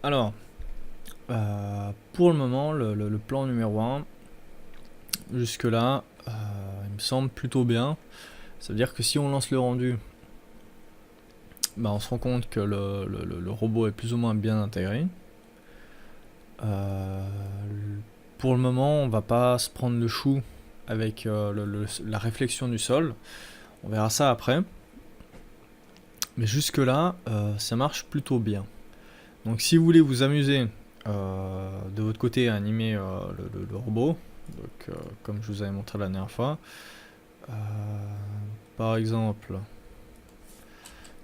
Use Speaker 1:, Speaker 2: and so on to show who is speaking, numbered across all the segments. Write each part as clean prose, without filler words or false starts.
Speaker 1: Alors, pour le moment, le plan numéro 1, jusque là, il me semble plutôt bien. Ça veut dire que si on lance le rendu, bah, on se rend compte que le robot est plus ou moins bien intégré. Pour le moment, on va pas se prendre le chou avec la réflexion du sol. On verra ça après. Mais jusque là, ça marche plutôt bien. Donc si vous voulez vous amuser de votre côté à animer le robot, donc, comme je vous avais montré la dernière fois, euh, par exemple,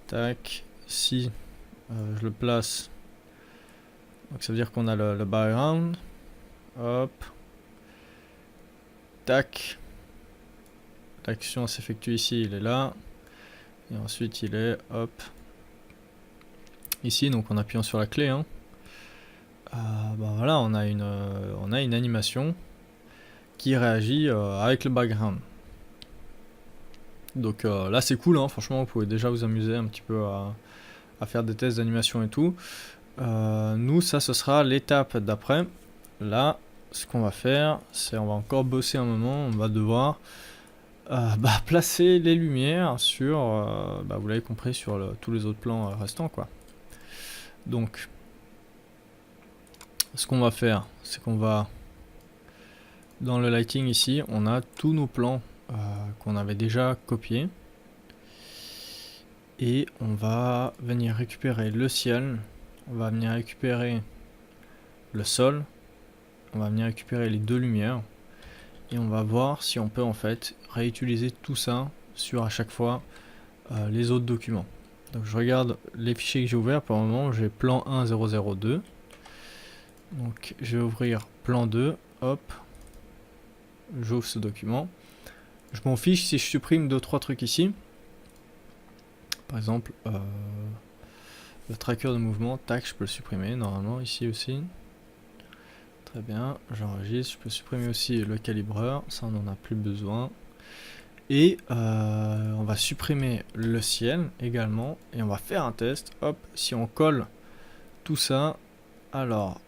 Speaker 1: tac, si je le place, donc ça veut dire qu'on a le background, hop, tac, l'action s'effectue ici, il est là, et ensuite il est, hop, ici, donc en appuyant sur la clé, hein, bah voilà, on a une animation qui réagit avec le background. Donc là c'est cool, hein, franchement vous pouvez déjà vous amuser un petit peu à faire des tests d'animation et tout. Nous ça ce sera l'étape d'après. Là ce qu'on va faire c'est on va encore bosser un moment, on va devoir placer les lumières sur, vous l'avez compris, sur tous les autres plans restants quoi. Donc ce qu'on va faire c'est qu'on va dans le lighting ici on a tous nos plans qu'on avait déjà copiés. Et on va venir récupérer le ciel, on va venir récupérer le sol, on va venir récupérer les deux lumières et on va voir si on peut en fait réutiliser tout ça sur à chaque fois les autres documents. Donc je regarde les fichiers que j'ai ouverts, pour le moment j'ai plan 1002. Donc je vais ouvrir plan 2, hop, j'ouvre ce document. Je m'en fiche si je supprime 2-3 trucs ici. Par exemple, le tracker de mouvement, tac, je peux le supprimer normalement ici aussi. Très bien, j'enregistre. Je peux supprimer aussi le calibreur, ça on n'en a plus besoin. Et on va supprimer le ciel également. Et on va faire un test. Hop, si on colle tout ça, alors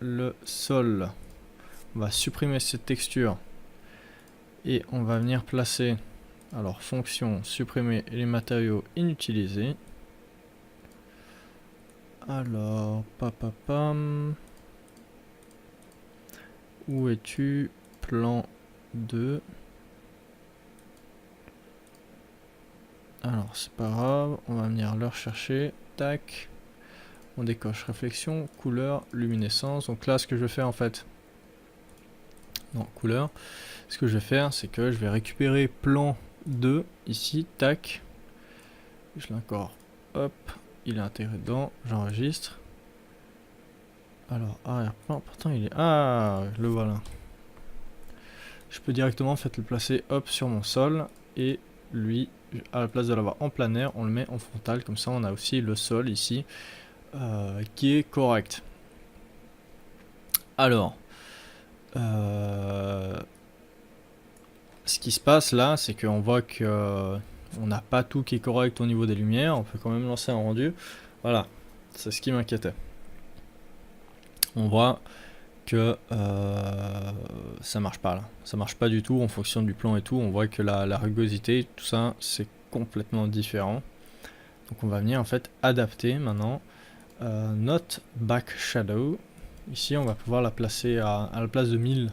Speaker 1: le sol, on va supprimer cette texture. Et on va venir placer, alors fonction, supprimer les matériaux inutilisés. Alors, papapam. Où es-tu? Plan 2. Alors c'est pas grave, on va venir le rechercher, tac, on décoche réflexion, couleur, luminescence. Donc là ce que je vais faire en fait, non couleur, ce que je vais faire c'est que je vais récupérer plan 2 ici, tac, je l'incore, hop, il est intégré dedans, j'enregistre. Alors arrière-plan, pourtant il est, le voilà. Je peux directement en fait le placer hop sur mon sol et lui à la place de l'avoir en plein air on le met en frontal, comme ça on a aussi le sol ici qui est correct. Alors ce qui se passe là c'est qu'on voit que on n'a pas tout qui est correct au niveau des lumières, on peut quand même lancer un rendu. Voilà, c'est ce qui m'inquiétait. On voit que ça marche pas là, ça marche pas du tout en fonction du plan et tout. On voit que la rugosité, tout ça c'est complètement différent. Donc on va venir en fait adapter maintenant notre back shadow. Ici on va pouvoir la placer à la place de 1000.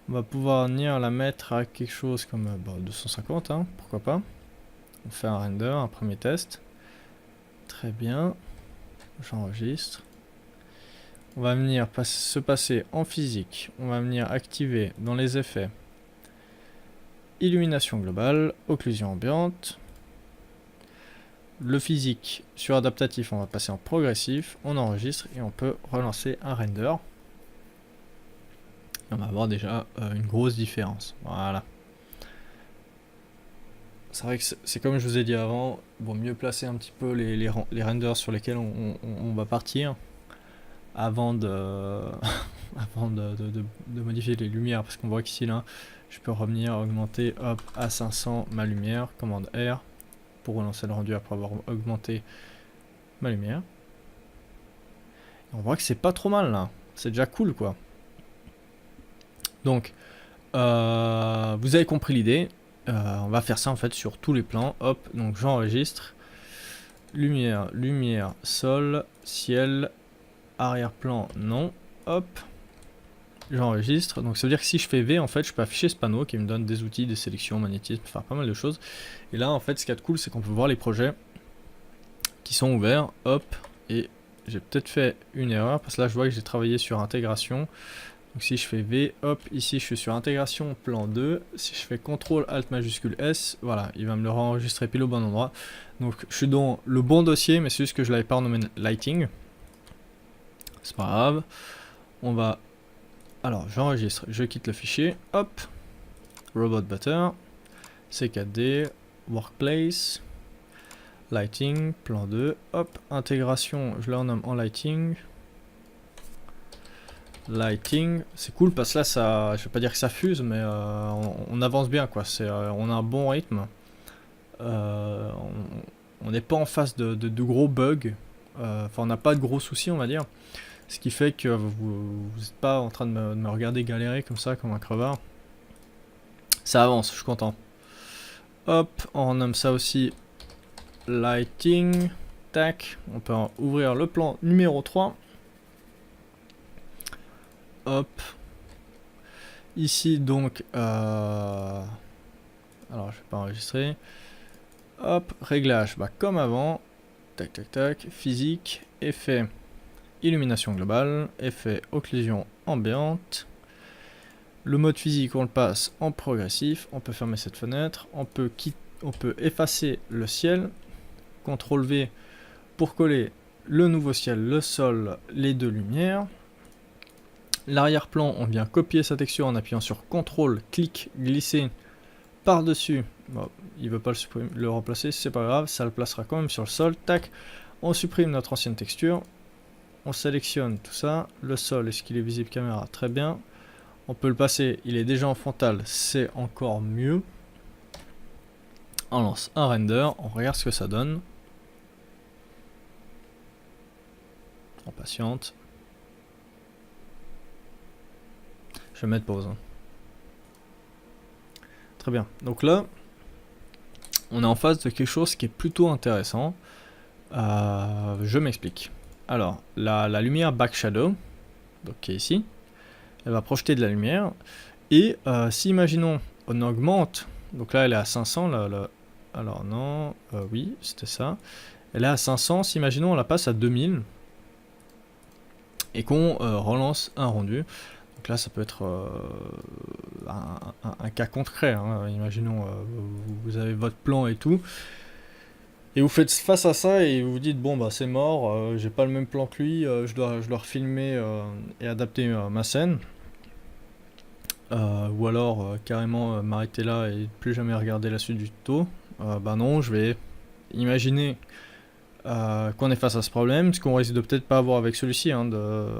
Speaker 1: On va pouvoir venir la mettre à quelque chose comme 250, hein, pourquoi pas. On fait un render, un premier test. Très bien, j'enregistre. On va venir se passer en physique. On va venir activer dans les effets illumination globale, occlusion ambiante. Le physique sur adaptatif, on va passer en progressif. On enregistre et on peut relancer un render. Et on va avoir déjà une grosse différence. Voilà. C'est vrai que c'est comme je vous ai dit avant, vaut mieux placer un petit peu les renders sur lesquels on va partir avant de, avant de modifier les lumières, parce qu'on voit qu'ici là, je peux revenir augmenter hop, à 500 ma lumière, commande R, pour relancer le rendu après avoir augmenté ma lumière. On voit que c'est pas trop mal là, c'est déjà cool quoi. Donc, vous avez compris l'idée. On va faire ça en fait sur tous les plans. Hop, donc j'enregistre. Lumière, lumière, sol, ciel, arrière-plan, non. Hop, j'enregistre. Donc ça veut dire que si je fais V, en fait, je peux afficher ce panneau qui me donne des outils, des sélections, magnétisme, enfin pas mal de choses. Et là, en fait, ce qu'il y a de cool, c'est qu'on peut voir les projets qui sont ouverts. Hop, et j'ai peut-être fait une erreur parce que là, je vois que j'ai travaillé sur intégration. Donc si je fais V, hop, ici je suis sur intégration plan 2, si je fais CTRL ALT majuscule S, voilà, il va me le enregistrer pile au bon endroit. Donc je suis dans le bon dossier, mais c'est juste que je l'avais pas renommé Lighting. C'est pas grave. On va... Alors j'enregistre, je quitte le fichier, hop, Robot Butter, C4D, Workplace, Lighting, plan 2, hop, intégration, je la renomme en Lighting. Lighting, c'est cool parce que là, ça, je vais pas dire que ça fuse, mais on avance bien quoi. On a un bon rythme. On n'est pas en face de gros bugs. Enfin, on n'a pas de gros soucis, on va dire. Ce qui fait que vous n'êtes pas en train de me regarder galérer comme ça, comme un crevard. Ça avance, je suis content. Hop, on nomme ça aussi Lighting. Tac, on peut ouvrir le plan numéro 3. Hop. Ici donc, alors je vais pas enregistrer. Hop, réglage, bah, comme avant. Tac tac tac, physique, effet, illumination globale, effet occlusion ambiante. Le mode physique on le passe en progressif, on peut fermer cette fenêtre, on peut effacer le ciel, CTRL V pour coller le nouveau ciel, le sol, les deux lumières. L'arrière-plan, on vient copier sa texture en appuyant sur CTRL, clic, glisser par-dessus. Bon, il veut pas le remplacer, c'est pas grave, ça le placera quand même sur le sol. Tac, on supprime notre ancienne texture. On sélectionne tout ça. Le sol, est-ce qu'il est visible caméra? Très bien. On peut le passer, il est déjà en frontal, c'est encore mieux. On lance un render, on regarde ce que ça donne. On patiente. Je vais mettre pause. Très bien. Donc là, on est en face de quelque chose qui est plutôt intéressant. Je m'explique. Alors, la lumière back shadow, donc qui est ici, elle va projeter de la lumière. Et si, imaginons, on augmente, donc là elle est à 500, alors non, oui, c'était ça. Elle est à 500, si imaginons on la passe à 2000, et qu'on relance un rendu. Donc là, ça peut être un cas concret. Hein. Imaginons, vous avez votre plan et tout, et vous faites face à ça et vous vous dites bon bah c'est mort, j'ai pas le même plan que lui, je dois refilmer et adapter ma scène. Ou alors carrément m'arrêter là et plus jamais regarder la suite du tuto. Bah non, je vais imaginer qu'on est face à ce problème, ce qu'on risque de peut-être pas avoir avec celui-ci, hein,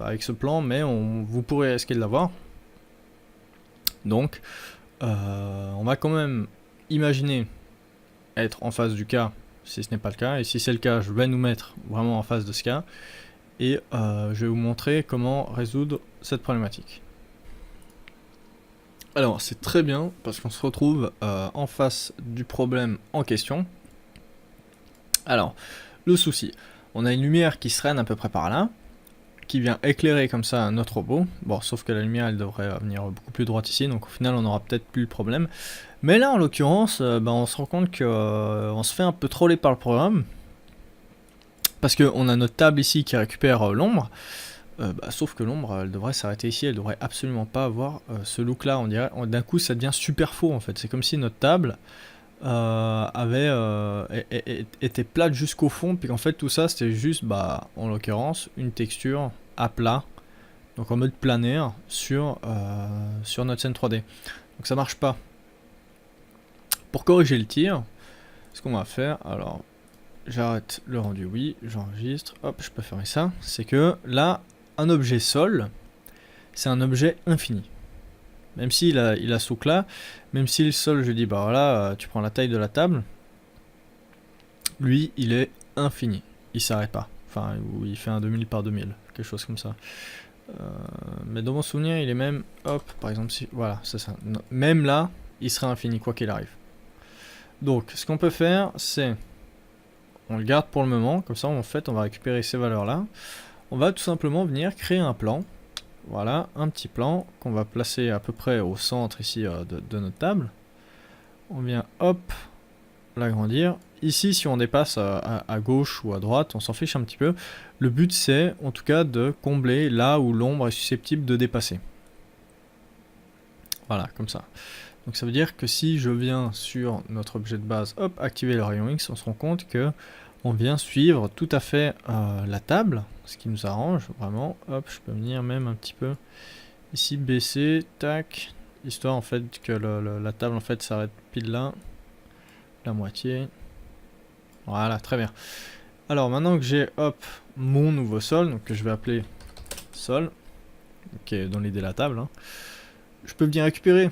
Speaker 1: avec ce plan, mais vous pourrez risquer de l'avoir. Donc, on va quand même imaginer être en face du cas, si ce n'est pas le cas, et si c'est le cas, je vais nous mettre vraiment en face de ce cas, et je vais vous montrer comment résoudre cette problématique. Alors, c'est très bien, parce qu'on se retrouve en face du problème en question. Alors, le souci, on a une lumière qui se traîne à peu près par là, qui vient éclairer comme ça notre robot. Bon, sauf que la lumière, elle devrait venir beaucoup plus droite ici, donc au final, on aura peut-être plus le problème. Mais là, en l'occurrence, on se rend compte qu'on se fait un peu troller par le programme, parce qu'on a notre table ici qui récupère l'ombre, sauf que l'ombre, elle devrait s'arrêter ici, elle devrait absolument pas avoir ce look-là. On dirait, d'un coup, ça devient super faux, en fait. C'est comme si notre table était plate jusqu'au fond, puis qu'en fait tout ça c'était juste, en l'occurrence, une texture à plat, donc en mode planaire sur notre scène 3D. Donc ça marche pas. Pour corriger le tir, ce qu'on va faire, alors j'arrête le rendu, oui, j'enregistre, hop, je peux fermer ça, c'est que là, un objet sol, c'est un objet infini. Même s'il a souk là, même si le sol, je dis, bah voilà, tu prends la taille de la table, lui, il est infini. Il s'arrête pas. Enfin, où il fait un 2000 par 2000, quelque chose comme ça. Mais dans mon souvenir, il est même, hop, par exemple, si, voilà, c'est ça. Non, même là, il sera infini, quoi qu'il arrive. Donc, ce qu'on peut faire, c'est, on le garde pour le moment, comme ça, en fait, on va récupérer ces valeurs-là. On va tout simplement venir créer un plan. Voilà, un petit plan qu'on va placer à peu près au centre ici de notre table. On vient, hop, l'agrandir. Ici, si on dépasse à gauche ou à droite, on s'en fiche un petit peu. Le but, c'est en tout cas de combler là où l'ombre est susceptible de dépasser. Voilà, comme ça. Donc ça veut dire que si je viens sur notre objet de base, hop, activer le rayon X, on se rend compte que on vient suivre tout à fait la table, ce qui nous arrange vraiment. Hop, je peux venir même un petit peu ici baisser, tac, histoire en fait que la table en fait s'arrête pile là, la moitié. Voilà, très bien. Alors maintenant que j'ai hop mon nouveau sol, donc que je vais appeler sol, qui est dans l'idée de la table, hein, je peux venir récupérer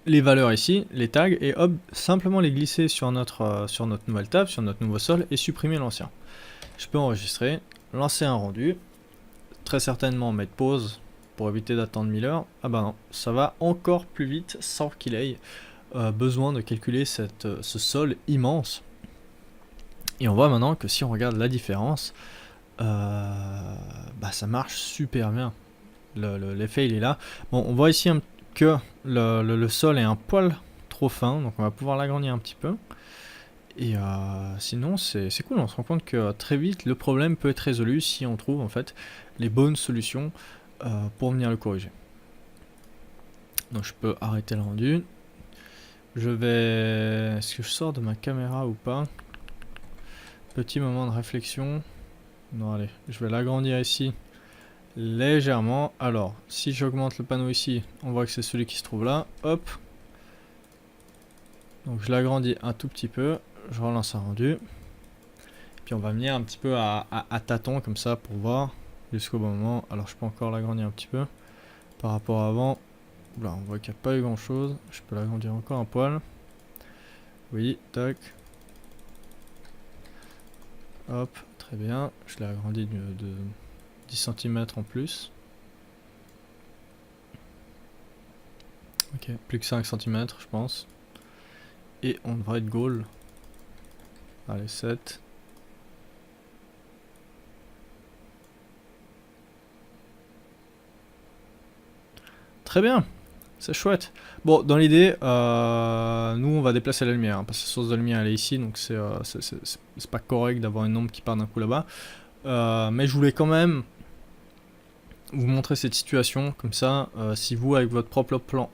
Speaker 1: les valeurs ici, les tags, et hop, simplement les glisser sur notre nouvelle table, sur notre nouveau sol, et supprimer l'ancien. Je peux enregistrer, lancer un rendu, très certainement mettre pause pour éviter d'attendre 1000 heures. Ah bah non, ça va encore plus vite sans qu'il ait besoin de calculer ce sol immense. Et on voit maintenant que si on regarde la différence, bah ça marche super bien. L'effet il est là. Bon, on voit ici que le sol est un poil trop fin, donc on va pouvoir l'agrandir un petit peu. Et sinon c'est cool, on se rend compte que très vite le problème peut être résolu si on trouve en fait les bonnes solutions pour venir le corriger. Donc je peux arrêter le rendu. Je vais... Est-ce que je sors de ma caméra ou pas? Petit moment de réflexion. Non, allez, je vais l'agrandir ici légèrement. Alors, si j'augmente le panneau ici, on voit que c'est celui qui se trouve là. Hop. Donc je l'agrandis un tout petit peu. Je relance un rendu. Puis on va venir un petit peu à tâtons comme ça pour voir jusqu'au bon moment. Alors je peux encore l'agrandir un petit peu par rapport à avant. Là, on voit qu'il n'y a pas eu grand chose. Je peux l'agrandir encore un poil. Oui, tac. Hop, très bien. Je l'ai agrandi de 10 cm en plus. Ok, plus que 5 cm je pense. Et on devrait être goal. Allez, 7. Très bien, c'est chouette. Bon, dans l'idée, nous on va déplacer la lumière, hein, parce que la source de lumière elle est ici, donc c'est pas correct d'avoir une ombre qui part d'un coup là-bas. Mais je voulais quand même vous montrer cette situation, comme ça, si vous avec votre propre plan,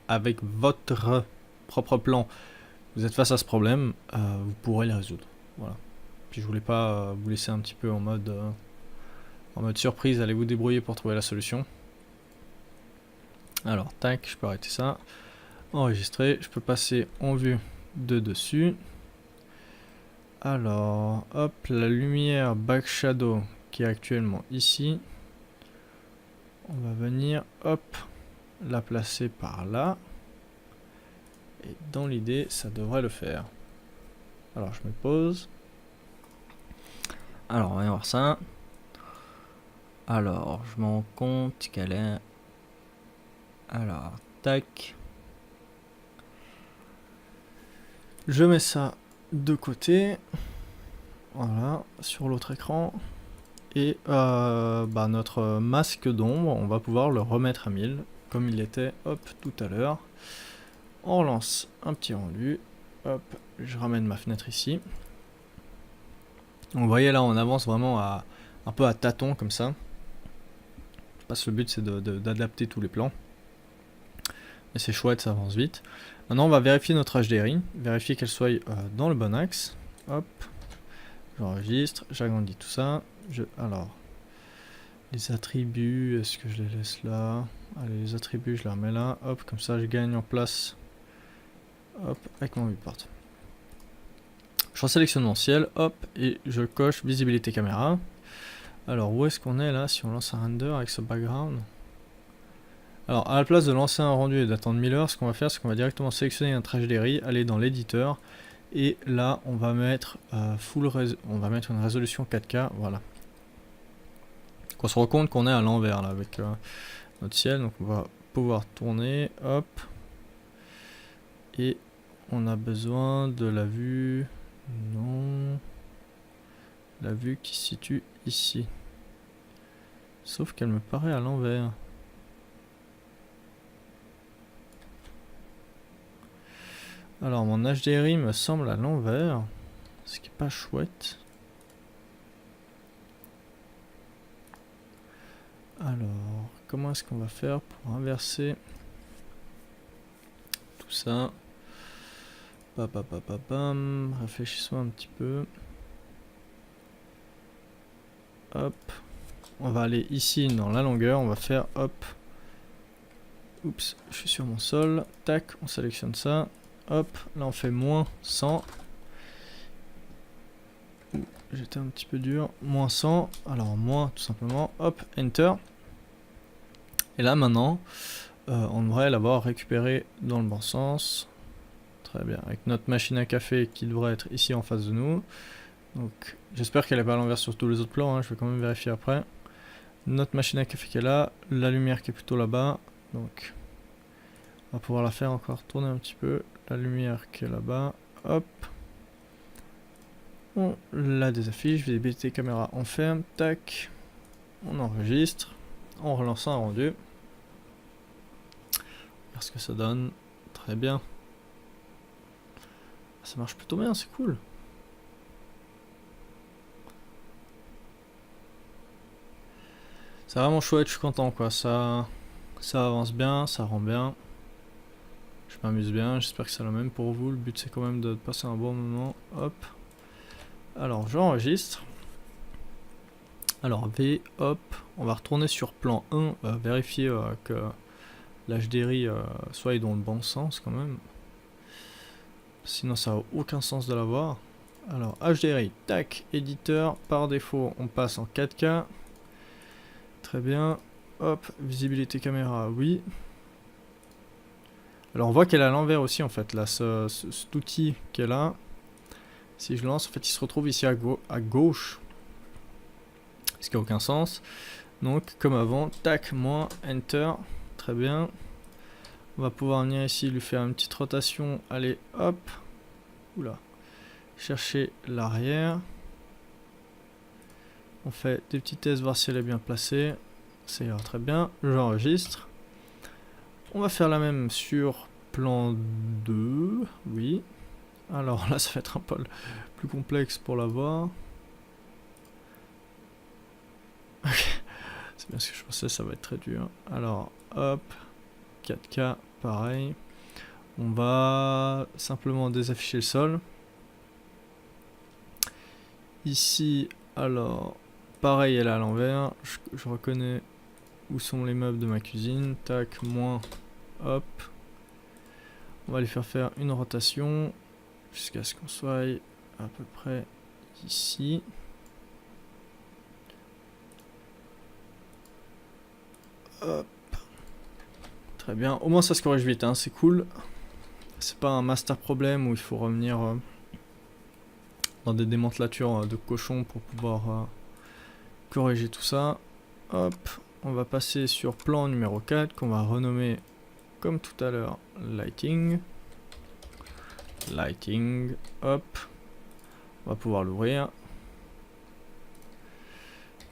Speaker 1: vous êtes face à ce problème, vous pourrez le résoudre. Voilà. Puis je voulais pas vous laisser un petit peu en mode surprise, allez vous débrouiller pour trouver la solution. Alors, tac, je peux arrêter ça. Enregistrer, je peux passer en vue de dessus. Alors, hop, la lumière back shadow qui est actuellement ici. On va venir, hop, la placer par là. Et dans l'idée, ça devrait le faire. Alors, je me pose. Alors, on va voir ça. Alors, je me rends compte qu'elle est... Alors, tac. Je mets ça de côté. Voilà, sur l'autre écran. Et notre masque d'ombre, on va pouvoir le remettre à 1000, comme il était, hop, tout à l'heure. On relance un petit rendu. Hop, je ramène ma fenêtre ici. Donc, vous voyez là, on avance vraiment un peu à tâtons, comme ça. Parce que le but, c'est d'adapter tous les plans. Mais c'est chouette, ça avance vite. Maintenant, on va vérifier notre HDRI, vérifier qu'elle soit dans le bon axe. Hop, j'enregistre, j'agrandis tout ça. Alors, les attributs, est-ce que je les laisse là? Allez, les attributs, je les remets là. Hop, comme ça, je gagne en place. Hop, avec mon viewport. Je resélectionne mon ciel, hop, et je coche visibilité caméra. Alors, où est-ce qu'on est là, si on lance un render avec ce background? Alors, à la place de lancer un rendu et d'attendre 1000 heures, ce qu'on va faire, c'est qu'on va directement sélectionner un HDRI, aller dans l'éditeur, Et là, on va mettre on va mettre une résolution 4K, voilà. On se rend compte qu'on est à l'envers là avec notre ciel, donc on va pouvoir tourner, hop. Et on a besoin de la vue, non, la vue qui se situe ici. Sauf qu'elle me paraît à l'envers. Alors mon HDRI me semble à l'envers, ce qui est pas chouette. Alors, comment est-ce qu'on va faire pour inverser tout ça? Réfléchissons un petit peu. Hop. On va aller ici dans la longueur, on va faire hop. Oups, je suis sur mon sol. Tac, on sélectionne ça. Hop, là on fait moins 100. J'étais un petit peu dur. Moins 100. Alors moins tout simplement. Hop, Enter. Et là maintenant, on devrait l'avoir récupéré dans le bon sens. Très bien. Avec notre machine à café qui devrait être ici en face de nous. Donc j'espère qu'elle n'est pas à l'envers sur tous les autres plans. Hein. Je vais quand même vérifier après. Notre machine à café qui est là. La lumière qui est plutôt là-bas. Donc on va pouvoir la faire encore tourner un petit peu. La lumière qui est là-bas. Hop. On la désaffiche. Visibilité caméra on ferme. Tac. On enregistre. On relance un rendu. Voir ce que ça donne. Très bien. Ça marche plutôt bien, c'est cool. C'est vraiment chouette, je suis content quoi. Ça avance bien, ça rend bien. Je m'amuse bien, j'espère que c'est la même pour vous. Le but c'est quand même de passer un bon moment. Hop. Alors j'enregistre. Alors V, hop. On va retourner sur plan 1, vérifier que l'HDRI soit dans le bon sens quand même. Sinon ça n'a aucun sens de l'avoir. Alors HDRI, tac, éditeur, par défaut on passe en 4K. Très bien. Hop, visibilité caméra, oui. Alors on voit qu'elle est à l'envers aussi en fait, là, cet outil qui est là. Si je lance, en fait il se retrouve ici à gauche. Ce qui n'a aucun sens. Donc comme avant, tac, moins, enter. Très bien. On va pouvoir venir ici, lui faire une petite rotation. Allez, hop. Oula. Chercher l'arrière. On fait des petits tests, voir si elle est bien placée. Ça ira très bien. J'enregistre. On va faire la même sur plan 2. Oui. Alors là, ça va être un peu plus complexe pour la voir. Ok. C'est bien ce que je pensais, ça va être très dur. Alors, hop. 4K, pareil. On va simplement désafficher le sol. Ici, alors, pareil, elle est à l'envers. Je reconnais où sont les meubles de ma cuisine. Tac, moins, hop. On va lui faire une rotation jusqu'à ce qu'on soit à peu près ici. Hop. Très bien. Au moins ça se corrige vite, hein. C'est cool. C'est pas un master problème où il faut revenir dans des démantelatures de cochon pour pouvoir corriger tout ça. Hop. On va passer sur plan numéro 4 qu'on va renommer comme tout à l'heure lighting. Lighting. Hop. On va pouvoir l'ouvrir.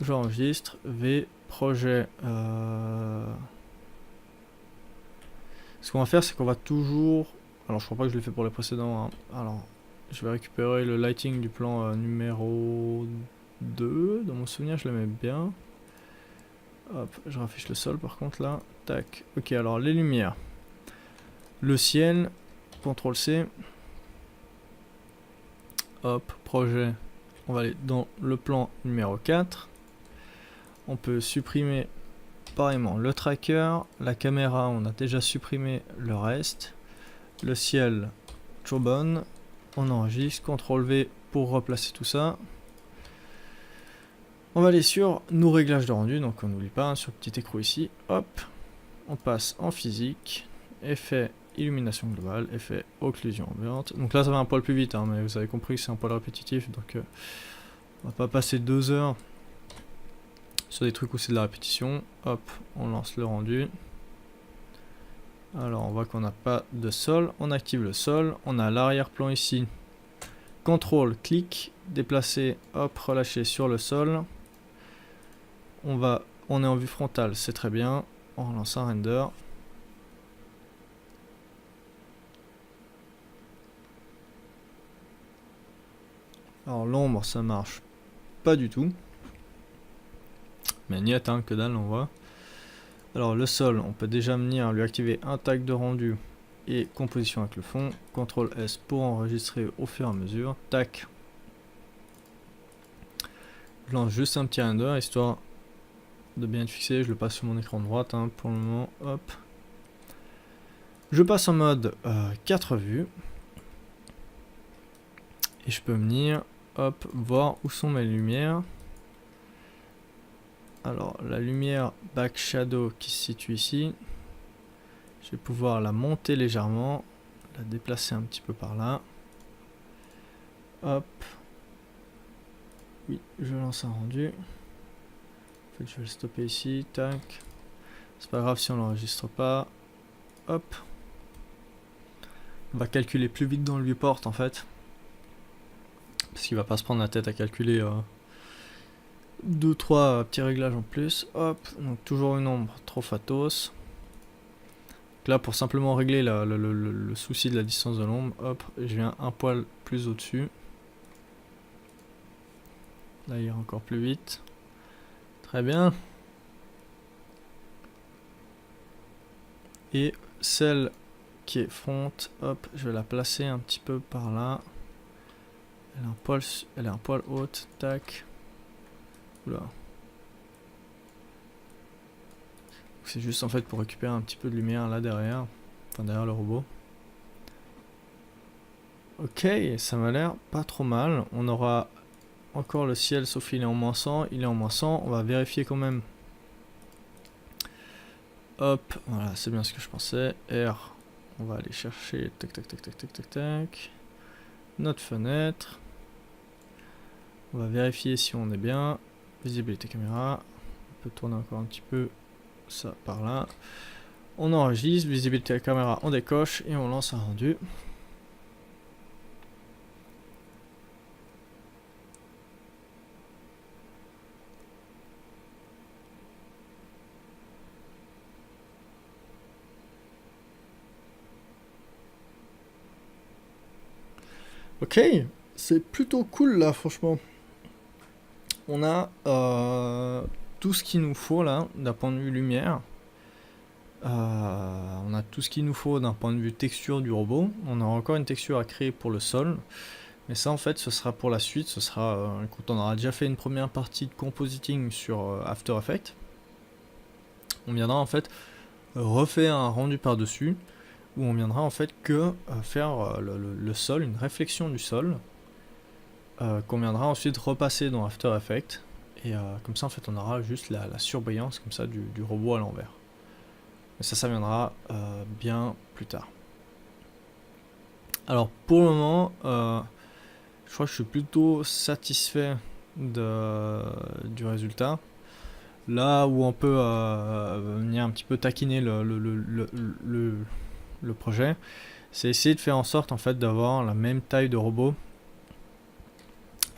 Speaker 1: J'enregistre. V. Projet. Ce qu'on va faire, c'est qu'on va toujours... Alors, je crois pas que je l'ai fait pour les précédents. Hein. Alors, je vais récupérer le lighting du plan numéro 2. Dans mon souvenir, je l'aimais bien. Hop, je raffiche le sol par contre là. Tac. Ok, alors les lumières. Le ciel. CTRL C. Hop, projet. On va aller dans le plan numéro 4. On peut supprimer pareillement le tracker. La caméra, on a déjà supprimé le reste. Le ciel, toujours bonne. On enregistre. CTRL V pour replacer tout ça. On va aller sur nos réglages de rendu. Donc on n'oublie pas, hein, sur le petit écrou ici. Hop. On passe en physique. Effet illumination globale, effet occlusion ambiante. Donc là ça va un poil plus vite, hein, mais vous avez compris que c'est un poil répétitif, donc on va pas passer 2 heures sur des trucs où c'est de la répétition. Hop, on lance le rendu. Alors on voit qu'on n'a pas de sol, on active le sol, on a l'arrière-plan ici. CTRL, clic, déplacer, hop, relâcher sur le sol. On est en vue frontale, c'est très bien. On relance un render. Alors l'ombre ça marche pas du tout. Mais niet, hein, que dalle on voit. Alors le sol, on peut déjà venir lui activer un tag de rendu et composition avec le fond. CTRL S pour enregistrer au fur et à mesure. Tac. Je lance juste un petit render histoire de bien être fixé. Je le passe sur mon écran droite, hein, pour le moment. Hop. Je passe en mode 4 vues. Et je peux venir, hop, voir où sont mes lumières. Alors la lumière back shadow qui se situe ici, je vais pouvoir la monter légèrement, la déplacer un petit peu par là. Hop. Oui, je lance un rendu. En fait, je vais le stopper ici, tac. C'est pas grave si on l'enregistre pas. Hop. On va calculer plus vite dans le viewport en fait. Parce qu'il va pas se prendre la tête à calculer 2-3 petits réglages en plus. Hop, donc toujours une ombre trop fatos. Donc là pour simplement régler le souci de la distance de l'ombre, hop, je viens un poil plus au-dessus. Là il ira encore plus vite. Très bien. Et celle qui est front, hop, je vais la placer un petit peu par là. Elle est un poil haute, tac. Oula. C'est juste en fait pour récupérer un petit peu de lumière là derrière. Enfin derrière le robot. Ok, ça m'a l'air pas trop mal. On aura encore le ciel sauf il est en moins 100. Il est en moins 100. On va vérifier quand même. Hop, voilà, c'est bien ce que je pensais. R, on va aller chercher. Tac, tac, tac, tac, tac, tac, tac. Notre fenêtre. On va vérifier si on est bien. Visibilité caméra. On peut tourner encore un petit peu ça par là. On enregistre, visibilité caméra, on décoche et on lance un rendu. Ok, c'est plutôt cool là, franchement. On a tout ce qu'il nous faut là, d'un point de vue lumière. On a tout ce qu'il nous faut d'un point de vue texture du robot. On a encore une texture à créer pour le sol. Mais ça en fait ce sera pour la suite. Ce sera quand on aura déjà fait une première partie de compositing sur After Effects. On viendra en fait refaire un rendu par dessus. Où on viendra en fait que faire le sol, une réflexion du sol. Qu'on viendra ensuite repasser dans After Effects. Et comme ça en fait on aura juste la surbrillance comme ça du robot à l'envers. Mais ça viendra bien plus tard. Alors pour le moment, je crois que je suis plutôt satisfait du résultat. Là où on peut venir un petit peu taquiner le projet, c'est essayer de faire en sorte en fait d'avoir la même taille de robot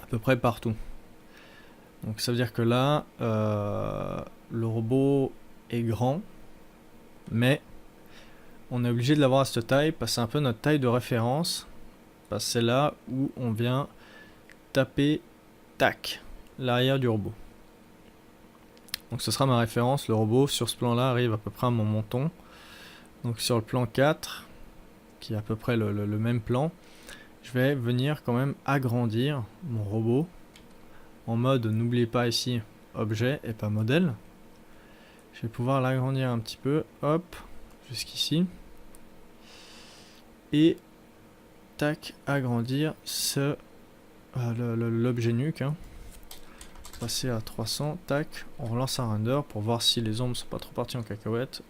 Speaker 1: à peu près partout. Donc ça veut dire que là, le robot est grand, mais on est obligé de l'avoir à cette taille parce que c'est un peu notre taille de référence. Parce que c'est là où on vient taper, tac, l'arrière du robot. Donc ce sera ma référence, le robot sur ce plan là arrive à peu près à mon menton. Donc sur le plan 4, qui est à peu près le même plan, je vais venir quand même agrandir mon robot en mode, n'oubliez pas ici, objet et pas modèle. Je vais pouvoir l'agrandir un petit peu, hop, jusqu'ici. Et tac, agrandir l'objet nuque. Hein. Passer à 300, tac, on relance un render pour voir si les ombres sont pas trop parties en cacahuète.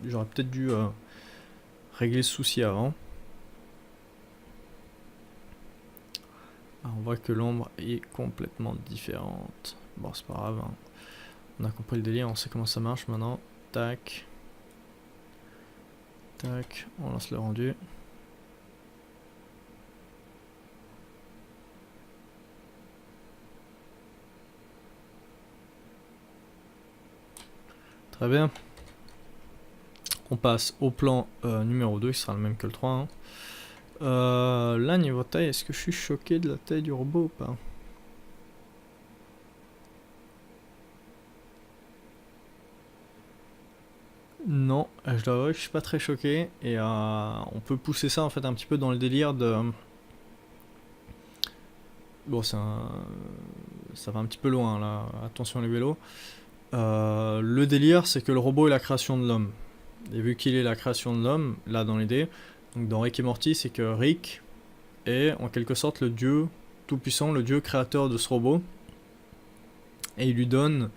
Speaker 1: J'aurais peut-être dû régler ce souci avant. On voit que l'ombre est complètement différente. Bon, c'est pas grave. Hein. On a compris le délire, on sait comment ça marche maintenant. Tac. Tac, on lance le rendu. Très bien. On passe au plan numéro 2, qui sera le même que le 3. Hein. Là, niveau taille, est-ce que je suis choqué de la taille du robot ou pas? Non, je dois avouer que je suis pas très choqué. Et on peut pousser ça en fait un petit peu dans le délire de... Bon, ça va un petit peu loin là, attention les vélos. Le délire, c'est que le robot est la création de l'homme. Et vu qu'il est la création de l'homme, là dans l'idée, donc dans Rick et Morty, c'est que Rick est en quelque sorte le dieu tout-puissant, le dieu créateur de ce robot. Et il lui donne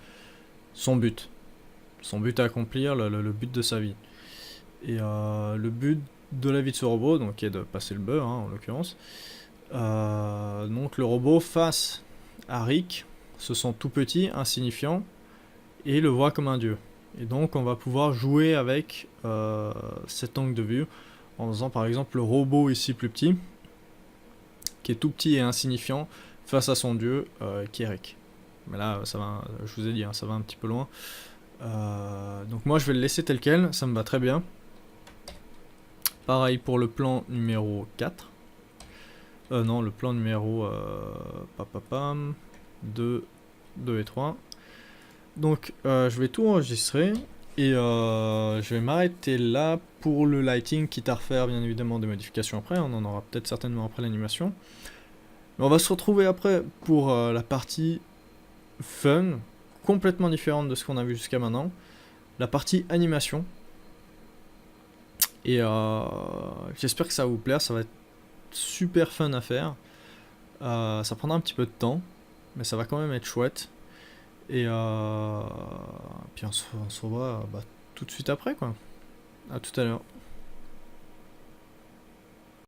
Speaker 1: son but à accomplir, le but de sa vie. Et le but de la vie de ce robot, donc qui est de passer le beurre hein, en l'occurrence, donc le robot face à Rick se sent tout petit, insignifiant, et le voit comme un dieu. Et donc on va pouvoir jouer avec cet angle de vue, en faisant par exemple le robot ici plus petit, qui est tout petit et insignifiant, face à son dieu, qui est Rick. Mais là, ça va, je vous ai dit, hein, ça va un petit peu loin. Donc moi je vais le laisser tel quel, ça me va très bien. Pareil pour le plan numéro 4. Non, le plan numéro 2 et 3. Donc je vais tout enregistrer et je vais m'arrêter là pour le lighting, quitte à refaire bien évidemment des modifications après, on en aura peut-être certainement après l'animation. Mais on va se retrouver après pour la partie fun, complètement différente de ce qu'on a vu jusqu'à maintenant, la partie animation. Et j'espère que ça va vous plaire, ça va être super fun à faire. Ça prendra un petit peu de temps, mais ça va quand même être chouette. Et puis on se revoit tout de suite après quoi. À tout à l'heure.